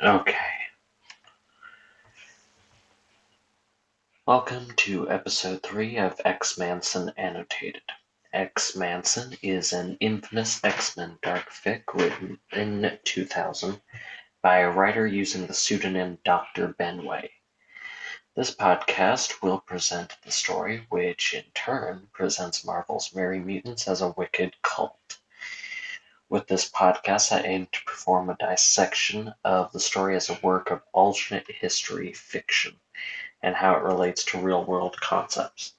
Okay. Welcome to episode 3 of X Manson Annotated. X Manson is an infamous X-Men dark fic written in 2000 by a writer using the pseudonym Dr. Benway. This podcast will present the story, which in turn presents Marvel's Merry Mutants as a wicked cult. With this podcast, I aim to perform a dissection of the story as a work of alternate history fiction and how it relates to real-world concepts.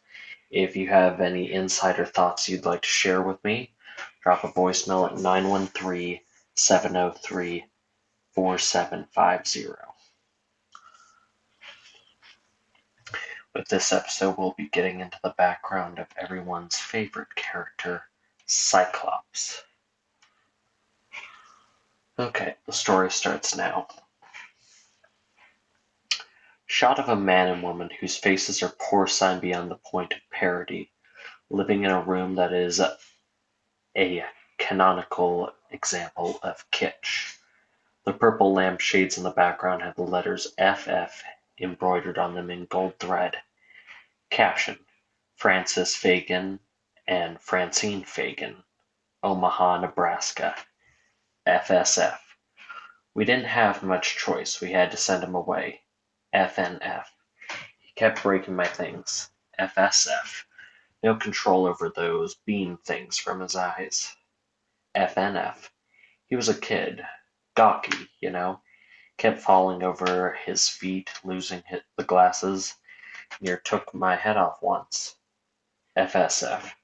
If you have any insider thoughts you'd like to share with me, drop a voicemail at 913-703-4750. With this episode, we'll be getting into the background of everyone's favorite character, Cyclops. Okay, the story starts now. Shot of a man and woman whose faces are porcine beyond the point of parody, living in a room that is a canonical example of kitsch. The purple lampshades in the background have the letters FF embroidered on them in gold thread. Caption: Francis Fagin and Francine Fagin, Omaha, Nebraska. FSF. We didn't have much choice. We had to send him away. FNF. He kept breaking my things. FSF. No control over those beam things from his eyes. FNF. He was a kid. Gawky, kept falling over his feet, losing the glasses. Near took my head off once. FSF.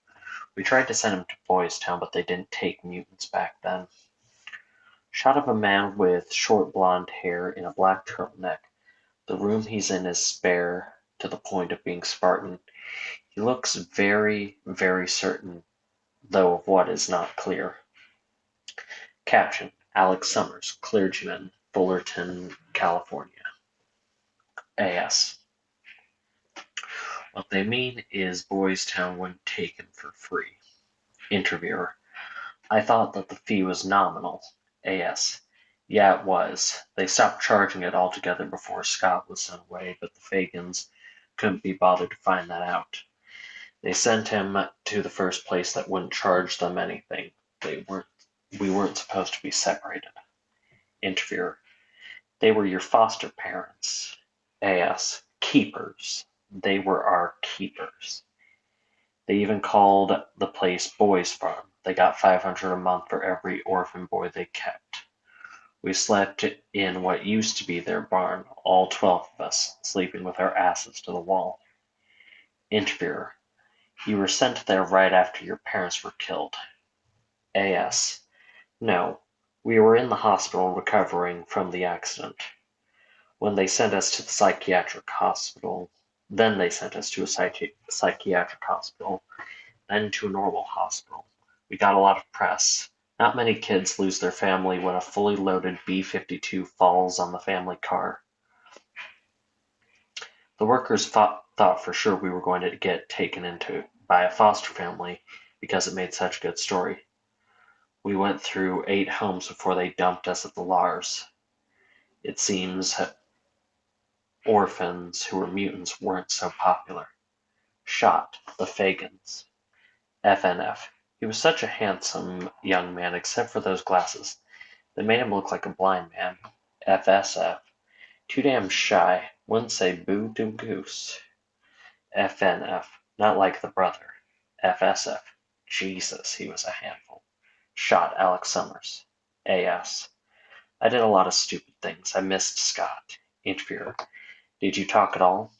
We tried to send him to Boys Town, but they didn't take mutants back then. Shot of a man with short blonde hair in a black turtleneck. The room he's in is spare to the point of being Spartan. He looks very, very certain, though of what is not clear. Caption: Alex Summers, clergyman, Fullerton, California. AS. What they mean is Boys Town wouldn't take him for free. Interviewer: I thought that the fee was nominal. AS. Yeah, it was. They stopped charging it altogether before Scott was sent away, but the Fagins couldn't be bothered to find that out. They sent him to the first place that wouldn't charge them anything. We weren't supposed to be separated. Interviewer: They were your foster parents. AS. Keepers. They were our keepers. They even called the place Boys Farm. They got $500 a month for every orphan boy they kept. We slept in what used to be their barn, all 12 of us, sleeping with our asses to the wall. Interviewer: You were sent there right after your parents were killed. AS. No, we were in the hospital recovering from the accident. When they sent us to the psychiatric hospital, then they sent us to a psychiatric hospital, then to a normal hospital. We got a lot of press. Not many kids lose their family when a fully loaded B-52 falls on the family car. The workers thought for sure we were going to get taken into by a foster family because it made such a good story. We went through 8 homes before they dumped us at the Lars. It seems orphans who were mutants weren't so popular. Shot: The Fagins. FNF. He was such a handsome young man except for those glasses. They made him look like a blind man. FSF. Too damn shy. Wouldn't say boo to goose. FNF. Not like the brother. FSF. Jesus, he was a handful. Shot: Alex Summers. AS. I did a lot of stupid things. I missed Scott. Interviewer: Did you talk at all?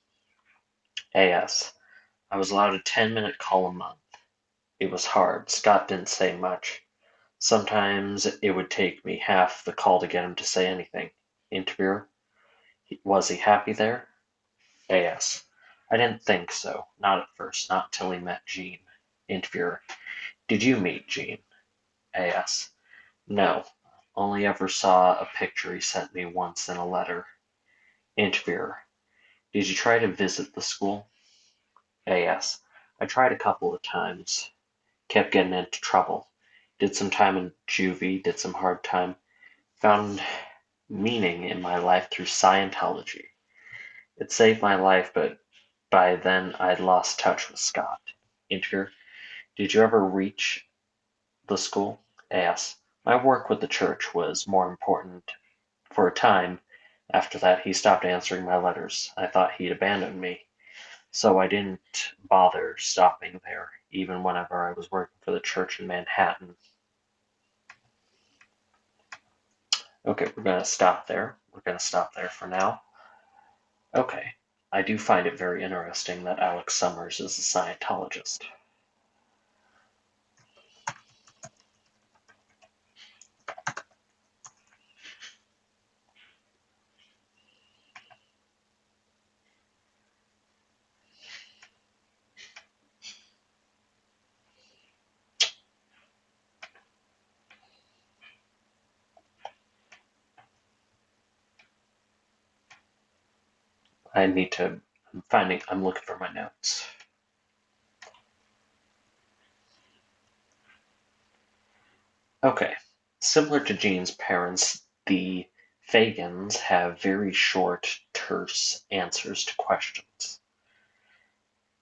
AS. I was allowed a 10-minute call a month. It was hard. Scott didn't say much. Sometimes it would take me half the call to get him to say anything. Interviewer: Was he happy there? AS. I didn't think so. Not at first. Not till he met Jean. Interviewer: Did you meet Jean? AS. No. Only ever saw a picture he sent me once in a letter. Interviewer: Did you try to visit the school? AS. I tried a couple of times. Kept getting into trouble. Did some time in juvie, did some hard time. Found meaning in my life through Scientology. It saved my life, but by then I'd lost touch with Scott. Integer, did you ever reach the school? AS, my work with the church was more important for a time. After that, he stopped answering my letters. I thought he'd abandoned me, so I didn't bother stopping there, even whenever I was working for the church in Manhattan. Okay, we're going to stop there. We're going to stop there for now. Okay, I do find it very interesting that Alex Summers is a Scientologist. I need to, I'm looking for my notes. Okay, similar to Jean's parents, the Fagans have very short, terse answers to questions.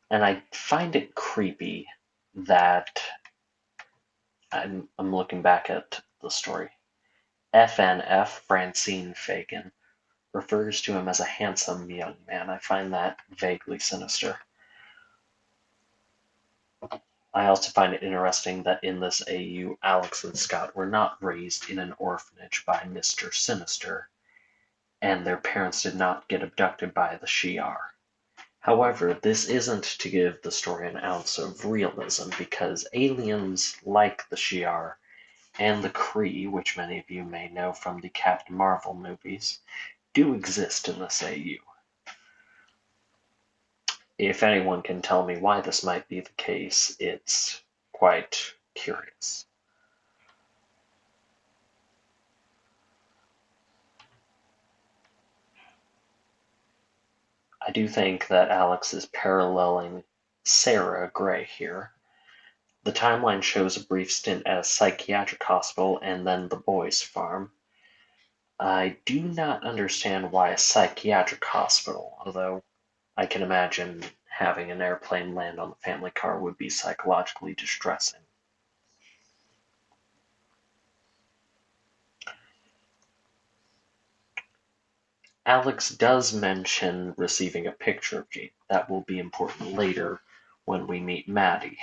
And I find it creepy that I'm looking back at the story. FNF, Francine Fagin, refers to him as a handsome young man. I find that vaguely sinister. I also find it interesting that in this AU, Alex and Scott were not raised in an orphanage by Mr. Sinister, and their parents did not get abducted by the Shi'ar. However, this isn't to give the story an ounce of realism, because aliens like the Shi'ar and the Kree, which many of you may know from the Captain Marvel movies, do exist in this AU. If anyone can tell me why this might be the case, it's quite curious. I do think that Alex is paralleling Sarah Gray here. The timeline shows a brief stint at a psychiatric hospital and then the boys' farm. I do not understand why a psychiatric hospital, although I can imagine having an airplane land on the family car would be psychologically distressing. Alex does mention receiving a picture of Jean. That will be important later when we meet Maddie.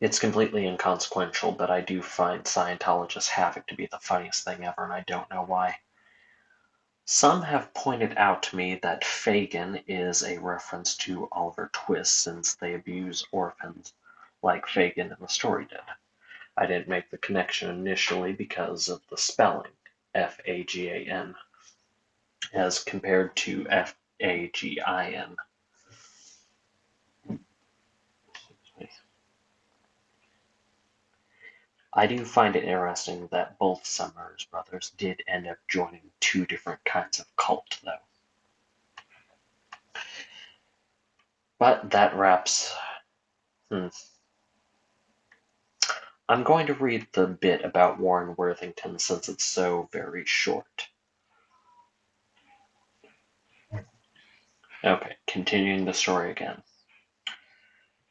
It's completely inconsequential, but I do find Scientologists having to be the funniest thing ever, and I don't know why. Some have pointed out to me that Fagin is a reference to Oliver Twist since they abuse orphans like Fagin in the story did. I didn't make the connection initially because of the spelling, F-A-G-A-N, as compared to F-A-G-I-N. I do find it interesting that both Summers brothers did end up joining two different kinds of cult, though. But that wraps. I'm going to read the bit about Warren Worthington since it's so very short. Okay, continuing the story again.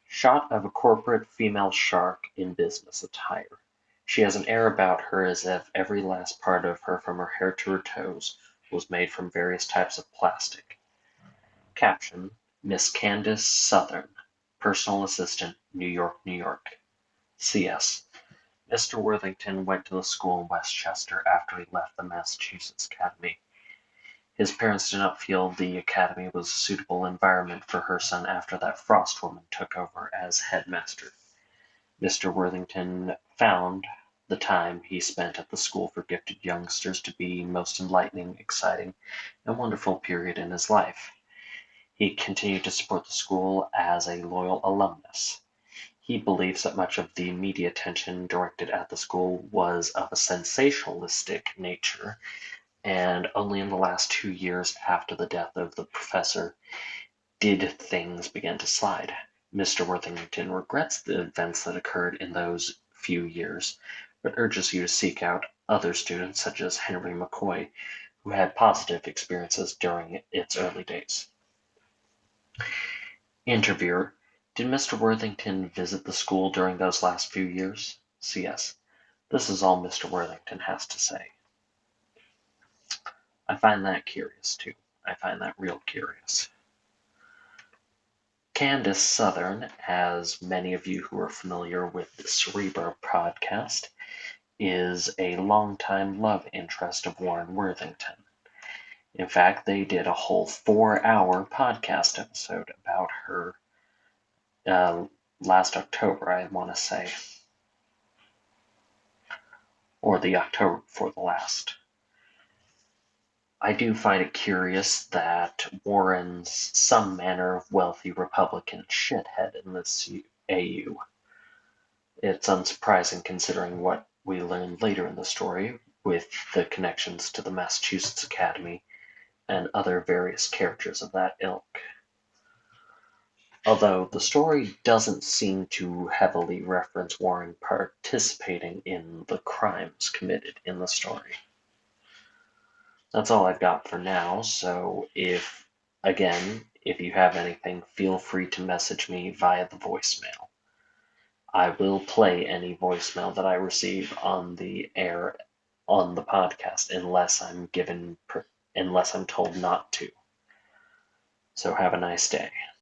Shot of a corporate female shark in business attire. She has an air about her as if every last part of her, from her hair to her toes, was made from various types of plastic. Caption: Miss Candace Southern, Personal Assistant, New York, New York. CS. Mr. Worthington went to the school in Westchester after he left the Massachusetts Academy. His parents did not feel the academy was a suitable environment for her son after that Frost woman took over as headmaster. Mr. Worthington found the time he spent at the school for gifted youngsters to be most enlightening, exciting, and wonderful period in his life. He continued to support the school as a loyal alumnus. He believes that much of the media attention directed at the school was of a sensationalistic nature, and only in the last 2 years after the death of the professor did things begin to slide. Mr. Worthington regrets the events that occurred in those few years, but urges you to seek out other students, such as Henry McCoy, who had positive experiences during its early days. Interviewer: Did Mr. Worthington visit the school during those last few years? CS: This is all Mr. Worthington has to say. I find that curious, too. I find that real curious. Candace Southern, as many of you who are familiar with the Cerebro podcast, is a longtime love interest of Warren Worthington. In fact, they did a whole 4-hour podcast episode about her last October, I want to say, or the October before the last. I do find it curious that Warren's some manner of wealthy Republican shithead in this AU. It's unsurprising considering what we learn later in the story, with the connections to the Massachusetts Academy and other various characters of that ilk. Although the story doesn't seem to heavily reference Warren participating in the crimes committed in the story. That's all I've got for now, so if you have anything, feel free to message me via the voicemail. I will play any voicemail that I receive on the air on the podcast unless I'm told not to. So have a nice day.